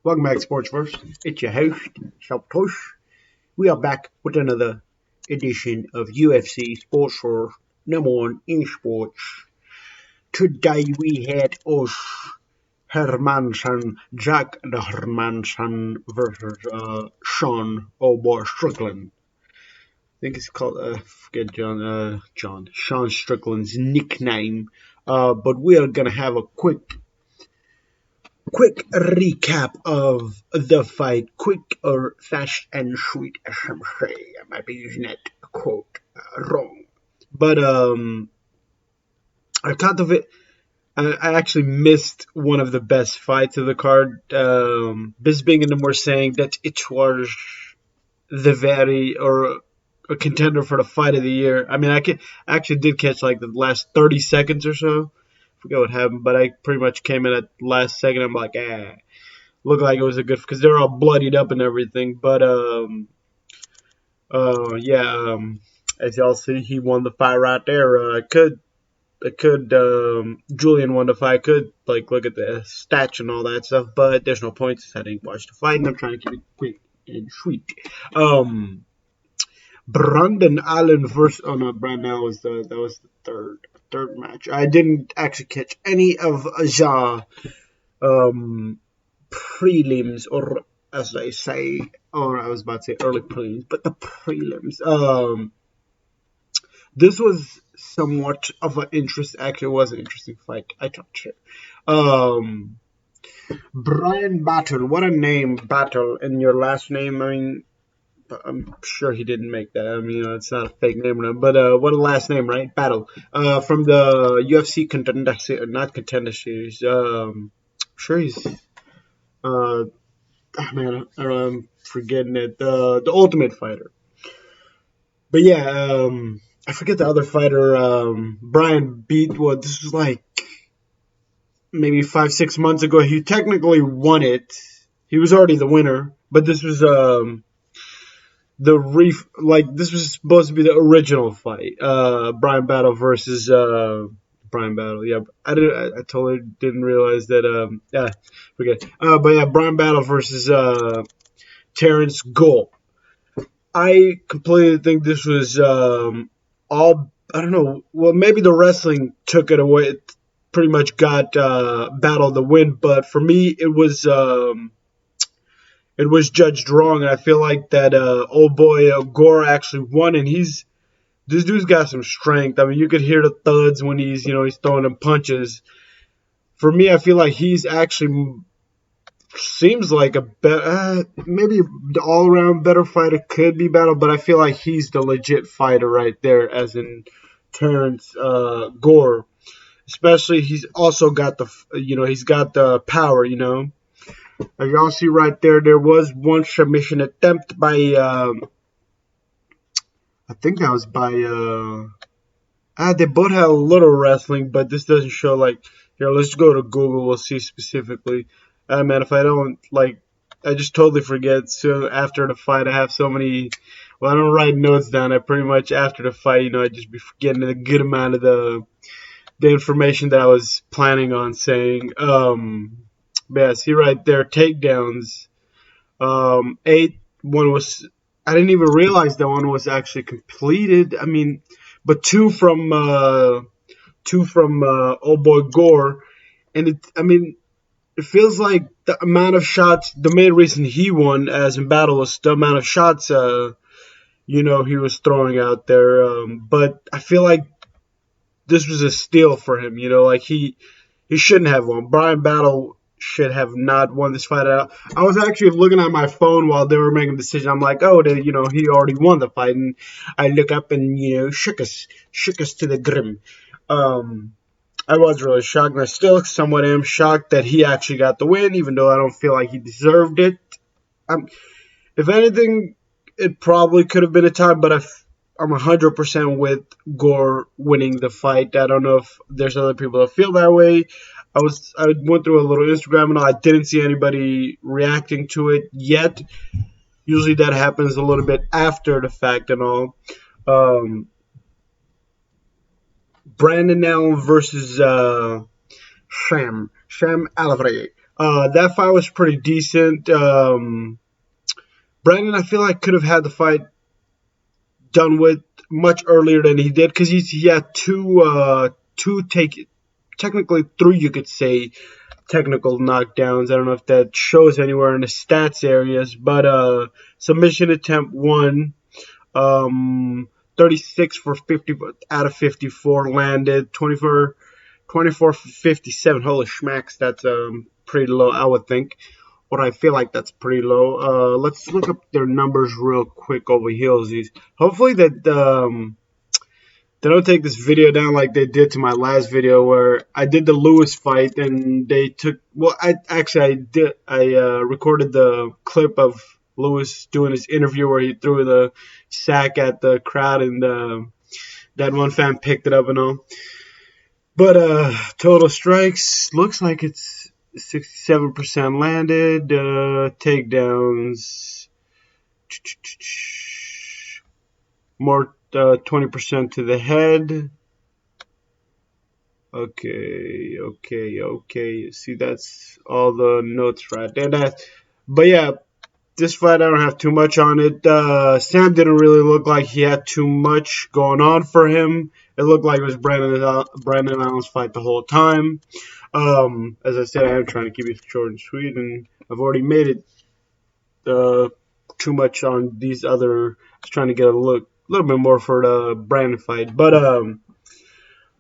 Welcome back, Sportsverse. It's your host, Self-Tosh. We are back with another edition of UFC Sportsverse, #1 in sports. Today we had us, Hermansson, Jack the Hermansson versus Sean, oh boy, Strickland. I think it's called, forget Sean Strickland's nickname. But we are gonna have a quick recap of the fight. Quick or fast and sweet, as some say. I might be using that quote wrong. But I thought of it. I actually missed one of the best fights of the card. Bisping and them were saying that it was a contender for the fight of the year. I mean, I actually did catch like the last 30 seconds or so. Forget what happened, but I pretty much came in at the last second. I'm like, looked like it was a good, because they're all bloodied up and everything. But as y'all see, he won the fight right there. Julian won the fight. I could like look at the stats and all that stuff, but there's no points. I didn't watch the fight, and I'm trying to keep it quick and sweet. Brandon Allen versus Brandon Allen was that was the third match. I didn't actually catch any of the prelims, or as they say, or I was about to say early prelims, but the prelims. This was somewhat of an interest. Actually, it was an interesting fight. I thought it. Brian Battle, what a name, Battle, and your last name. I mean, I'm sure he didn't make that. I mean, it's not a fake name, but what a last name, right? Battle. From the UFC Contender Series. Sure he's. I'm forgetting it. The Ultimate Fighter. But yeah, I forget the other fighter. Brian beat what? This was like maybe 5-6 months ago. He technically won it. He was already the winner, but this was this was supposed to be the original fight. Brian Battle versus Brian Battle. Yeah, I totally didn't realize that. Forget. But yeah, Brian Battle versus Terrence Gold. I completely think this was all. I don't know. Well, maybe the wrestling took it away. It pretty much got Battle the win, but for me, it was judged wrong, and I feel like that old boy Gore actually won, and this dude's got some strength. I mean, you could hear the thuds when he's throwing them punches. For me, I feel like he's actually seems like maybe the all-around better fighter. Could be Battle, but I feel like he's the legit fighter right there, as in Terrence Gore. Especially, he's also got he's got the power, As y'all see right there, there was one submission attempt by, I think that was by, they both had a little wrestling, but this doesn't show, like, here, let's go to Google, we'll see specifically. Man, if I don't, I just totally forget. So after the fight, I have so many, I don't write notes down. I pretty much, after the fight, I just be forgetting a good amount of the information that I was planning on saying. Yeah, see right there, takedowns. 8, one was, I didn't even realize that one was actually completed. I mean, but two from old boy Gore, and it feels like the amount of shots, the main reason he won as in Battle was the amount of shots, he was throwing out there. But I feel like this was a steal for him, he shouldn't have won. Brian Battle should have not won this fight out. I was actually looking at my phone while they were making the decision. I'm like, oh, he already won the fight, and I look up and shook us to the grim. I was really shocked, and I still somewhat am shocked that he actually got the win, even though I don't feel like he deserved it. If anything, it probably could have been a tie, but I'm 100% with Gore winning the fight. I don't know if there's other people that feel that way. I went through a little Instagram and all. I didn't see anybody reacting to it yet. Usually that happens a little bit after the fact and all. Brandon Allen versus Sam Alvarez. That fight was pretty decent. Brandon, I feel like could have had the fight done with much earlier than he did because he had technically three, you could say, technical knockdowns. I don't know if that shows anywhere in the stats areas, but submission attempt one, 36 for 50 out of 54 landed, 24 for 57. Holy schmacks, that's pretty low, I would think. Or I feel like that's pretty low. Let's look up their numbers real quick over heelsies. Hopefully that they don't take this video down like they did to my last video where I did the Lewis fight and they took. Well, I recorded the clip of Lewis doing his interview where he threw the sack at the crowd and that one fan picked it up and all. But total strikes looks like it's 67% landed. Takedowns more 20% to the head. Okay. See, that's all the notes right there. But yeah, this fight I don't have too much on it. Sam didn't really look like he had too much going on for him. It looked like it was Brandon Allen's fight the whole time. As I said, I am trying to keep it short and sweet, and I've already made it too much on these other. I was trying to get a little bit more for the Brandon fight, but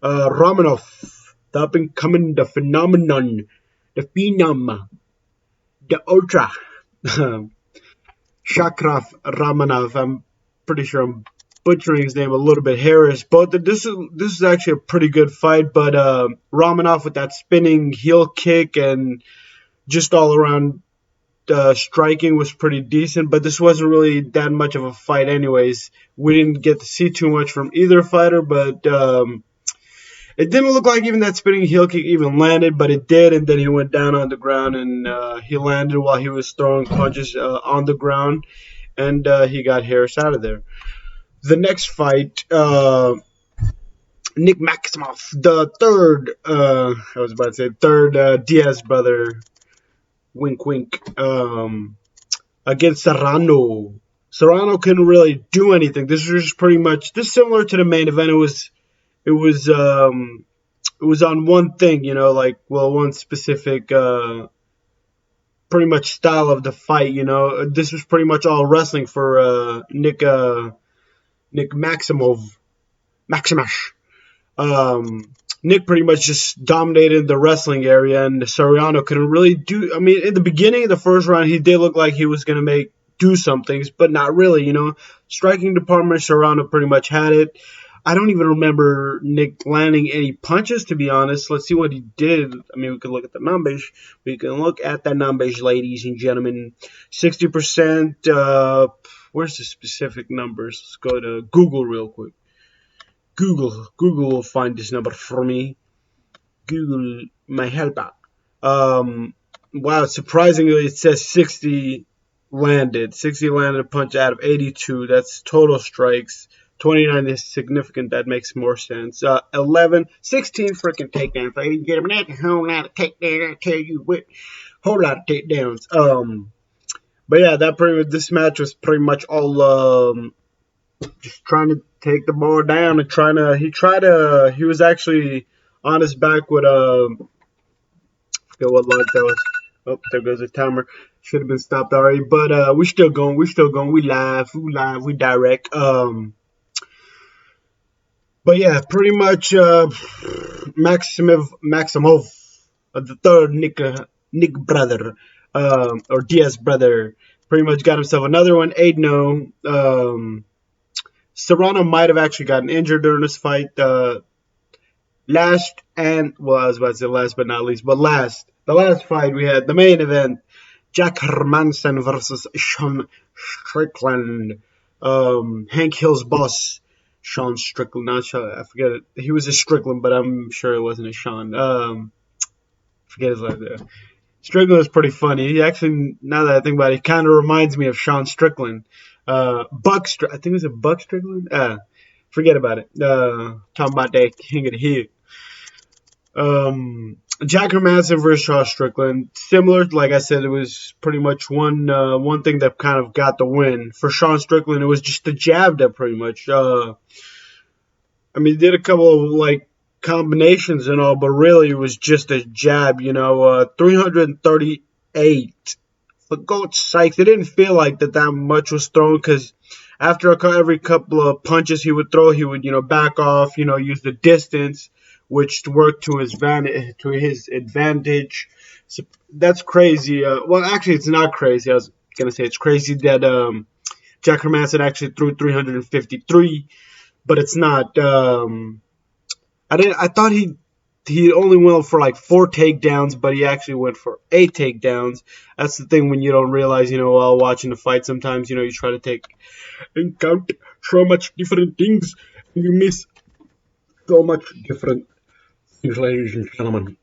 Romanov, the up and coming, the phenomenon, the phenom, the ultra, Shakraf Ramanov. I'm pretty sure I'm butchering his name a little bit. Harris, but this is actually a pretty good fight. But Ramanov with that spinning heel kick and just all around striking was pretty decent. But this wasn't really that much of a fight, anyways. We didn't get to see too much from either fighter, but it didn't look like even that spinning heel kick even landed, but it did. And then he went down on the ground and he landed while he was throwing punches on the ground, and he got Harris out of there. The next fight, Nick Maximoff, the third Diaz brother, wink wink, against Serrano. Serrano couldn't really do anything. This was pretty much this similar to the main event. It was on one thing, one specific pretty much style of the fight. This was pretty much all wrestling for Nick Maximash. Nick pretty much just dominated the wrestling area, and Serrano couldn't really do. I mean, in the beginning of the first round, he did look like he was gonna do some things, but not really. Striking department, Serrano pretty much had it. I don't even remember Nick landing any punches, to be honest. Let's see what he did. I mean, we can look at the numbers. We can look at the numbers, ladies and gentlemen. 60%. Where's the specific numbers? Let's go to Google real quick. Google will find this number for me. Google my help out. Wow, surprisingly, it says 60 landed. 60 landed a punch out of 82. That's total strikes. 29 is significant. That makes more sense. 16 freaking takedowns. I didn't get him that. A whole lot of takedowns. I tell you what. Whole lot of takedowns. But yeah, this match was pretty much all just trying to take the ball down and he was actually on his back with I forget what line that was. Oh, there goes the timer. Should have been stopped already, but we're still going. We live, we direct. But yeah, pretty much Maximov, the third Nick brother, or Diaz brother, pretty much got himself another one, 8-0. Serrano might have actually gotten injured during this fight. I was about to say last but not least, but the last fight we had, the main event, Jack Hermansson versus Sean Strickland. Hank Hill's boss, Sean Strickland. Not sure, I forget it. He was a Strickland, but I'm sure it wasn't a Sean. Forget his last name. Strickland was pretty funny. He actually, now that I think about it, he kind of reminds me of Sean Strickland. I think it was a Buck Strickland. Forget about it. Talking about that King of the Hill. Jack Hermansson versus Sean Strickland. Similar, like I said, it was pretty much one thing that kind of got the win. For Sean Strickland, it was just the jab that pretty much. I mean, he did a couple of like combinations and all, but really it was just a jab. 338. For God's sakes, it didn't feel like that much was thrown because after every couple of punches he would throw, he would back off, use the distance, which worked to his advantage. So that's crazy. Well, actually, it's not crazy. I was gonna say it's crazy that Jack Hermansson actually threw 353, but it's not. I thought he only went for like 4 takedowns, but he actually went for 8 takedowns. That's the thing when you don't realize, while watching the fight, sometimes, you try to take and count so much different things, and you miss so much different things, ladies and gentlemen.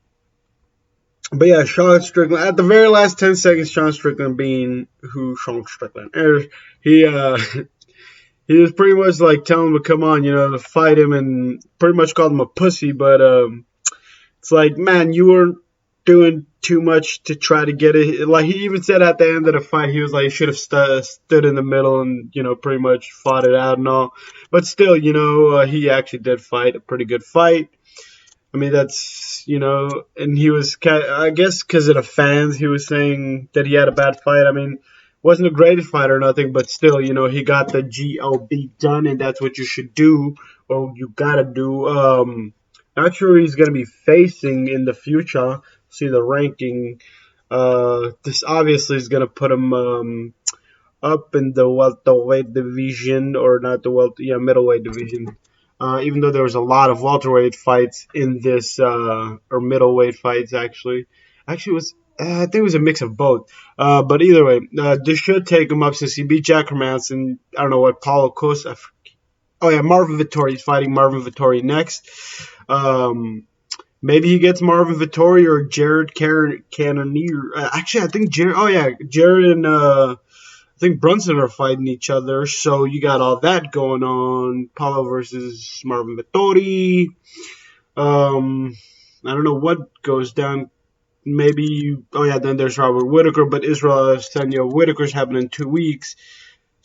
But yeah, Sean Strickland, at the very last 10 seconds, Sean Strickland being who Sean Strickland is, he, he was pretty much like telling him to come on, to fight him, and pretty much called him a pussy, but, it's like, man, you weren't doing too much to try to get it. Like, he even said at the end of the fight, he was like, he should have stood in the middle and, pretty much fought it out and all. But still, he actually did fight a pretty good fight. I mean, that's, and he was, I guess because of the fans, he was saying that he had a bad fight. I mean, wasn't a great fight or nothing, but still, he got the job done, and that's what you should do, or you gotta do. Not sure he's going to be facing in the future. See the ranking. This obviously is going to put him up in the welterweight division, or not the middleweight division. Even though there was a lot of welterweight fights in this, or middleweight fights actually. Actually, it was I think it was a mix of both. But either way, this should take him up since he beat Jack Hermansson. I don't know what Paulo Costa. Oh yeah, Marvin Vettori. He's fighting Marvin Vettori next. Maybe he gets Marvin Vettori or Jared Cannonier. Actually, I think Jared. Oh yeah, Jared and I think Brunson are fighting each other. So you got all that going on. Paulo versus Marvin Vettori. I don't know what goes down. Maybe. Oh yeah, then there's Robert Whitaker, but Israel Adesanya Whitaker's happening in 2 weeks.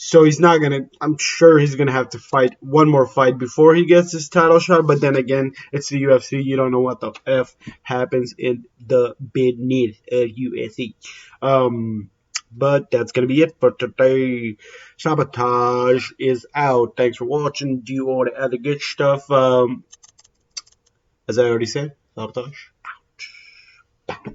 So he's not gonna. I'm sure he's gonna have to fight one more fight before he gets his title shot. But then again, it's the UFC. You don't know what the f happens in the beneath UFC. But that's gonna be it for today. Sabotage is out. Thanks for watching. Do all the other good stuff. As I already said, sabotage out.